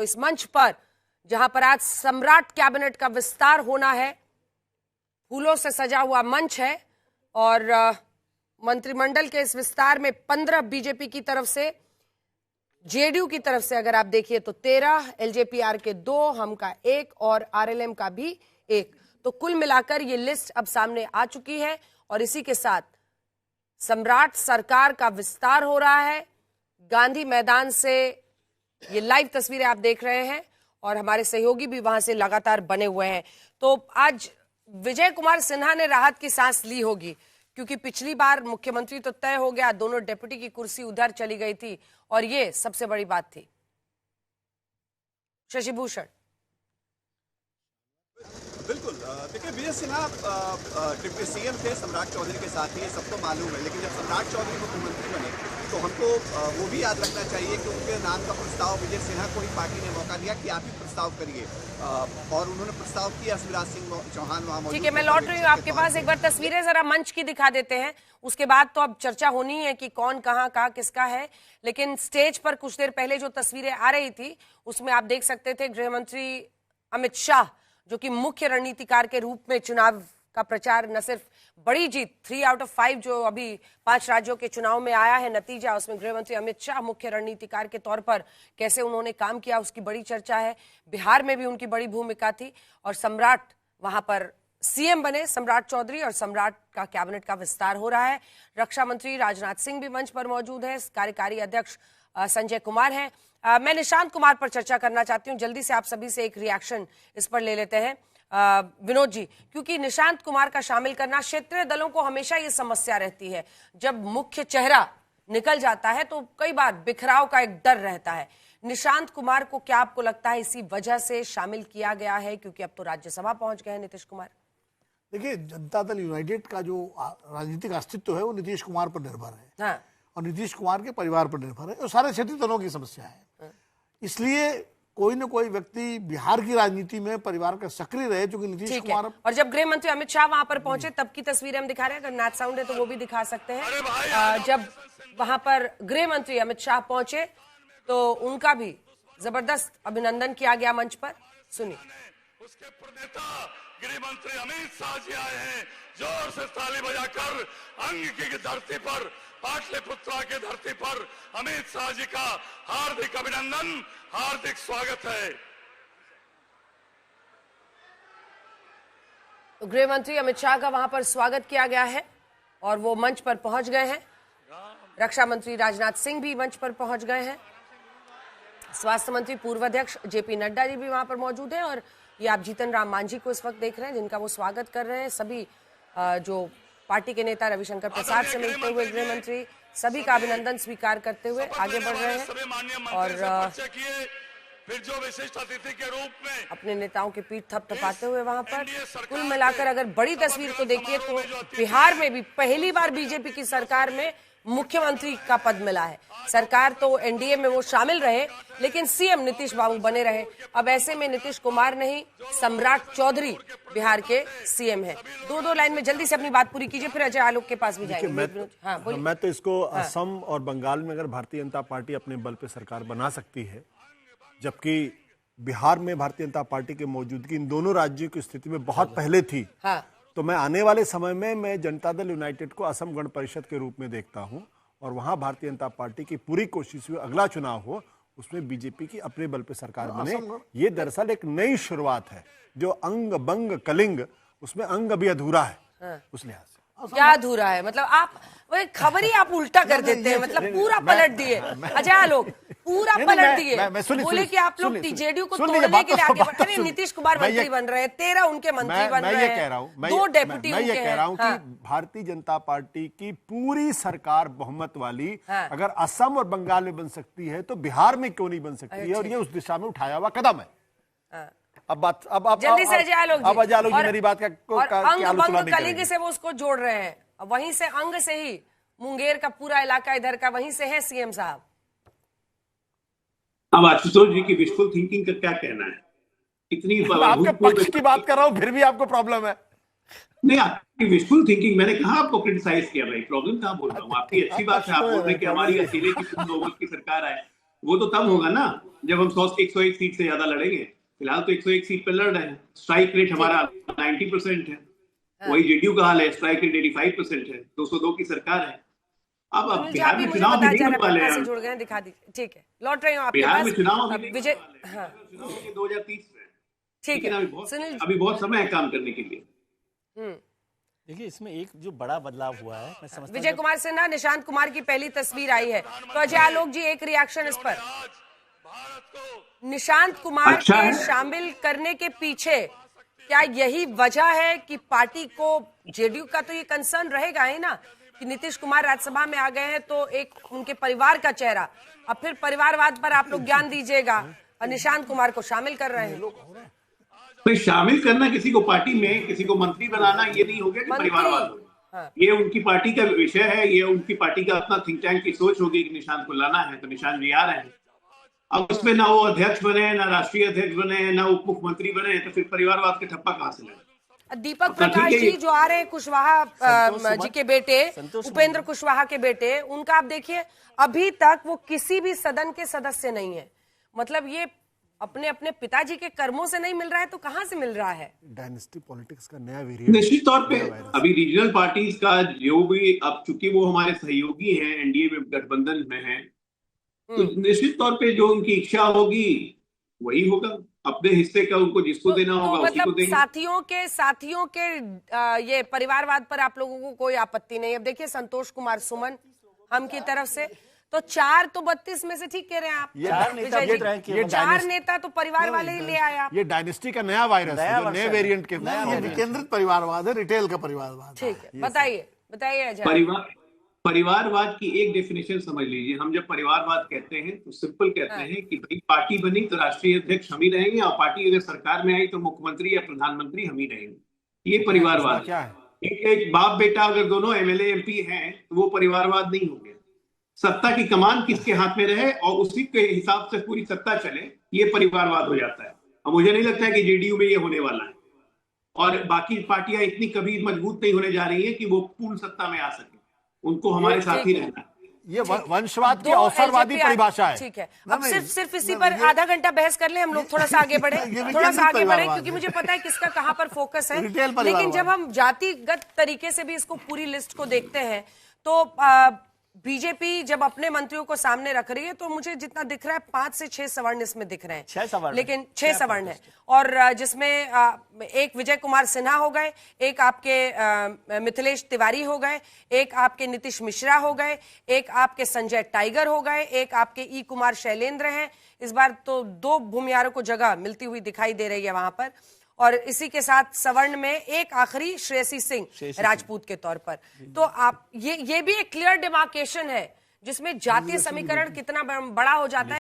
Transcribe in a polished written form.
इस मंच पर जहां पर आज सम्राट कैबिनेट का विस्तार होना है, फूलों से सजा हुआ मंच है और मंत्रिमंडल के इस विस्तार में 15 बीजेपी की तरफ से, जेडीयू की तरफ से अगर आप देखिए तो 13, एलजेपीआर के 2, हम का 1 और आरएलएम का भी 1। तो कुल मिलाकर ये लिस्ट अब सामने आ चुकी है और इसी के साथ सम्राट सरकार का विस्तार हो रहा है। गांधी मैदान से ये लाइव तस्वीरें आप देख रहे हैं और हमारे सहयोगी भी वहां से लगातार बने हुए हैं। तो आज विजय कुमार सिन्हा ने राहत की सांस ली होगी, क्योंकि पिछली बार मुख्यमंत्री तो तय हो गया, दोनों डिप्टी की कुर्सी उधर चली गई थी और ये सबसे बड़ी बात थी। शशि भूषण। बिल्कुल, देखिए विजय सिन्हा डिप्टी सीएम थे सम्राट चौधरी के साथ ही, ये सबको मालूम है। लेकिन जब सम्राट चौधरी मुख्यमंत्री बने तो हमको वो भी याद रखना चाहिए कि उनके नाम का प्रस्ताव विजय सिन्हा को ही पार्टी ने मौका दिया कि आप ही प्रस्ताव करिए, और उन्होंने प्रस्ताव किया। शिवराज सिंह चौहान वहाँ मौजूद। ठीक है, मैं लौट रही हूँ आपके पास। एक बार तस्वीरें जरा मंच की दिखा देते हैं, उसके बाद तो अब चर्चा होनी है कि कौन कहाँ का किसका है। लेकिन स्टेज पर कुछ देर पहले जो तस्वीरें आ रही थी उसमें आप देख सकते थे गृह मंत्री अमित शाह, जो कि मुख्य रणनीतिकार के रूप में चुनाव का प्रचार, न सिर्फ बड़ी जीत 3 आउट ऑफ 5 जो अभी 5 राज्यों के चुनाव में आया है नतीजा, उसमें गृह मंत्री अमित शाह मुख्य रणनीतिकार के तौर पर कैसे उन्होंने काम किया उसकी बड़ी चर्चा है। बिहार में भी उनकी बड़ी भूमिका थी और सम्राट वहां पर सीएम बने, सम्राट चौधरी, और सम्राट का कैबिनेट का विस्तार हो रहा है। रक्षा मंत्री राजनाथ सिंह भी मंच पर मौजूद है, कार्यकारी अध्यक्ष संजय कुमार हैं। मैं निशांत कुमार पर चर्चा करना चाहती हूँ, जल्दी से आप सभी से एक रिएक्शन इस पर ले लेते हैं। विनोद जी, क्योंकि निशांत कुमार का शामिल करना, क्षेत्रीय दलों को हमेशा ये समस्या रहती है, जब मुख्य चेहरा निकल जाता है तो कई बार बिखराव का एक डर रहता है। निशांत कुमार को क्या आपको लगता है इसी वजह से शामिल किया गया है, क्योंकि अब तो राज्यसभा पहुंच गए हैं नीतीश कुमार? देखिए, जनता दल यूनाइटेड का जो राजनीतिक अस्तित्व है वो नीतीश कुमार पर निर्भर है। हाँ। और नीतीश कुमार के परिवार पर निर्भर है और सारे क्षेत्रीय दलों की समस्या है। इसलिए कोई न कोई व्यक्ति बिहार की राजनीति में परिवार का सक्रिय रहे, क्योंकि नीतीश कुमार। और जब गृह मंत्री अमित शाह वहां पर पहुंचे तब की तस्वीरें हम दिखा रहे हैं, अगर नेट साउंड है तो वो भी दिखा सकते हैं। जब वहां पर गृह मंत्री अमित शाह पहुंचे तो उनका भी जबरदस्त अभिनंदन किया गया मंच पर, सुनिए। उसके प्रणेता गृह मंत्री अमित शाह जी आए हैं, जोर से ताली बजाकर अंग की धरती पर, पाटलिपुत्रा की धरती पर अमित शाह जी का हार्दिक अभिनंदन, हार्दिक स्वागत है। तो गृह मंत्री अमित शाह का वहां पर स्वागत किया गया है और वो मंच पर पहुंच गए हैं। रक्षा मंत्री राजनाथ सिंह भी मंच पर पहुंच गए हैं। स्वास्थ्य मंत्री पूर्व अध्यक्ष जेपी नड्डा जी भी वहां पर मौजूद हैं और ये आप जीतन राम मांझी को इस वक्त देख रहे हैं, जिनका वो स्वागत कर रहे हैं। सभी जो पार्टी के नेता रविशंकर प्रसाद से मिलते हुए गृह मंत्री सभी का अभिनंदन स्वीकार करते हुए आगे बढ़ रहे हैं और फिर जो विशिष्ट अतिथि के रूप में अपने नेताओं की पीठ थपथपाते हुए वहां पर। कुल मिलाकर अगर बड़ी तस्वीर को देखिए तो बिहार में भी पहली बार बीजेपी की सरकार में मुख्यमंत्री का पद मिला है। सरकार तो एनडीए में वो शामिल रहे, लेकिन सीएम नीतीश बाबू बने रहे। अब ऐसे में नीतीश कुमार नहीं, सम्राट चौधरी बिहार के सीएम है। दो लाइन में जल्दी से अपनी बात पूरी कीजिए, फिर अजय आलोक के पास भी जाएंगे। मैं तो इसको असम और बंगाल में अगर भारतीय जनता पार्टी अपने बल पे सरकार बना सकती है, जबकि बिहार में भारतीय जनता पार्टी की मौजूदगी इन दोनों राज्यों की स्थिति में बहुत पहले थी, तो मैं आने वाले समय में मैं जनता दल यूनाइटेड को असम गण परिषद के रूप में देखता हूं और वहां भारतीय जनता पार्टी की पूरी कोशिश हुई अगला चुनाव हो उसमें बीजेपी की अपने बल पे सरकार बने। ये दरअसल एक नई शुरुआत है। जो अंग बंग कलिंग, उसमें अंग अभी अधूरा है। उस लिहाज से क्या अधूरा है, मतलब आप वो खबर ही आप उल्टा कर देते हैं, मतलब पूरा पलट दिए अजय आलोक, पूरा पलट दिए। बोले कि आप लोग जेडीयू को तोड़ने के लिए आगे बढ़ रहे हैं। नीतीश कुमार मंत्री बन रहे हैं, 13 उनके मंत्री बन रहे हैं, 2 डेप्यूटी उनके हैं। मैं ये कह रहा हूं कि भारतीय जनता पार्टी की पूरी सरकार बहुमत वाली अगर असम और बंगाल में बन सकती है तो बिहार में क्यों नहीं बन सकती है, और ये उस दिशा में उठाया हुआ कदम है। अब जल्दी से अजय आलोक जी, अब अजय आलोक जी मेरी बात का अंग बंग कलिंग से वो उसको जोड़ रहे हैं, वहीं से अंग से ही मुंगेर का पूरा इलाका इधर का वहीं से है सीएम साहब। अब आशुतोष जी की विशफुल थिंकिंग का क्या कहना है? इतनी आपके पक्ष की बात कर रहा हूं फिर भी आपको प्रॉब्लम है। नहीं, आपकी विशफुल थिंकिंग, मैंने कहा आपको क्रिटिसाइज किया भाई, प्रॉब्लम कहां बोल रहा हूँ। आपकी अच्छी बात है, आप बोल रहे हैं कि हमारी अकेले की तुम लोगों की सरकार है, वो तो तब होगा ना जब हम 101 सीट से ज्यादा लड़ेंगे। फिलहाल तो 101 सीट पे लड़ रहे हैं। स्ट्राइक रेट हमारा 90% है। वही जेडीयू का हाल है, स्ट्राइक रेट 85% है। 202 की सरकार है। अब बिहार में चुनाव भी नहीं होने वाले हैं। जुड़ गए, दिखा दीजिए। ठीक है, लौट रही हूँ आपके बिहार पास। में चुनाव विजय, हाँ 2030 में, ठीक है, अभी बहुत समय है काम करने के लिए। देखिए इसमें एक जो बड़ा बदलाव हुआ है, मैं समझता विजय कुमार सिन्हा, निशांत कुमार की पहली तस्वीर आई है, तो अजय आलोक जी एक रिएक्शन इस पर। निशांत कुमार के शामिल करने के पीछे क्या यही वजह है कि पार्टी को, जेडीयू का तो ये कंसर्न रहेगा ही ना कि नीतीश कुमार राज्यसभा में आ गए हैं तो एक उनके परिवार का चेहरा, अब फिर परिवारवाद पर आप लोग ज्ञान दीजिएगा और निशांत कुमार को शामिल कर रहे हैं। तो शामिल करना किसी को पार्टी में, किसी को मंत्री बनाना, ये नहीं हो गया कि परिवारवाद हो। हाँ। ये उनकी पार्टी का विषय है, ये उनकी पार्टी का अपना थिंक टैंक की सोच होगी कि निशांत को लाना है, तो निशांत जी आ रहे हैं। अब उसमें ना वो अध्यक्ष बने, ना राष्ट्रीय अध्यक्ष बने, ना उप मुख्यमंत्री बने, तो फिर परिवारवाद के ठप्पा कहां से लगे। दीपक प्रकाश जी जो आ रहे हैं कुशवाहा जी के बेटे, उपेंद्र कुशवाहा के बेटे, उनका आप देखिए अभी तक वो किसी भी सदन के सदस्य नहीं है। मतलब ये अपने अपने पिताजी के कर्मों से नहीं मिल रहा है तो कहां से मिल रहा है? डायनेस्टी पॉलिटिक्स का नया वेरिएंट। निश्चित तौर पे अभी रीजनल पार्टीज का जो भी, अब चूंकि वो हमारे सहयोगी हैं, एनडीए में गठबंधन में हैं, तो निश्चित तौर पे जो उनकी इच्छा होगी वही होगा। अपने हिस्से का उनको जिसको देना होगा उसी को देंगे। साथियों के ये परिवारवाद पर आप लोगों को कोई आपत्ति नहीं। अब देखिए संतोष कुमार सुमन हम की तरफ से तो 4 तो 32 में से ठीक कह रहे हैं आप। ये 4 नेता तो परिवार वाले ही ले आए आप। ये डायनेस्टी का नया वायरस है, जो नए वेरिएंट के विकेंद्रित परिवारवाद है, रिटेल का परिवारवाद। ठीक है, बताइए अजय। परिवारवाद की एक डेफिनेशन समझ लीजिए। हम जब परिवारवाद कहते हैं तो सिंपल कहते हैं कि भाई पार्टी बनी तो राष्ट्रीय अध्यक्ष हम ही रहेंगे, और पार्टी अगर सरकार में आई तो मुख्यमंत्री या प्रधानमंत्री हम ही रहेंगे। ये परिवारवाद क्या है। एक बाप बेटा अगर दोनों एमएलए एमपी हैं तो वो परिवारवाद नहीं हो गया। सत्ता की कमान किसके हाथ में रहे और उसी के हिसाब से पूरी सत्ता चले, ये परिवारवाद हो जाता है। और मुझे नहीं लगता है कि जेडीयू में ये होने वाला है, और बाकी पार्टियां इतनी कभी मजबूत नहीं होने जा रही है कि वो पूर्ण सत्ता में आ सके। उनको हमारे साथ ही रहना है। ये वंशवाद की अवसरवादी परिभाषा है। ठीक है, अब सिर्फ इसी पर आधा घंटा बहस कर ले हम लोग, थोड़ा सा आगे बढ़े क्योंकि मुझे पता है किसका कहाँ पर फोकस है। लेकिन जब हम जातिगत तरीके से भी इसको पूरी लिस्ट को देखते हैं तो बीजेपी जब अपने मंत्रियों को सामने रख रही है तो मुझे जितना दिख रहा है 5 से 6 सवर्ण इसमें दिख रहे हैं। 6 सवर्ण, लेकिन 6 सवर्ण है, और जिसमें एक विजय कुमार सिन्हा हो गए, एक आपके मिथिलेश तिवारी हो गए, एक आपके नीतीश मिश्रा हो गए, एक आपके संजय टाइगर हो गए, एक आपके ई कुमार शैलेंद्र हैं। इस बार तो 2 भूमियारों को जगह मिलती हुई दिखाई दे रही है वहां पर, और इसी के साथ सवर्ण में एक आखिरी श्रेयसी सिंह राजपूत के तौर पर। तो आप ये भी एक क्लियर डिमार्केशन है जिसमें जातीय समीकरण कितना बड़ा हो जाता है।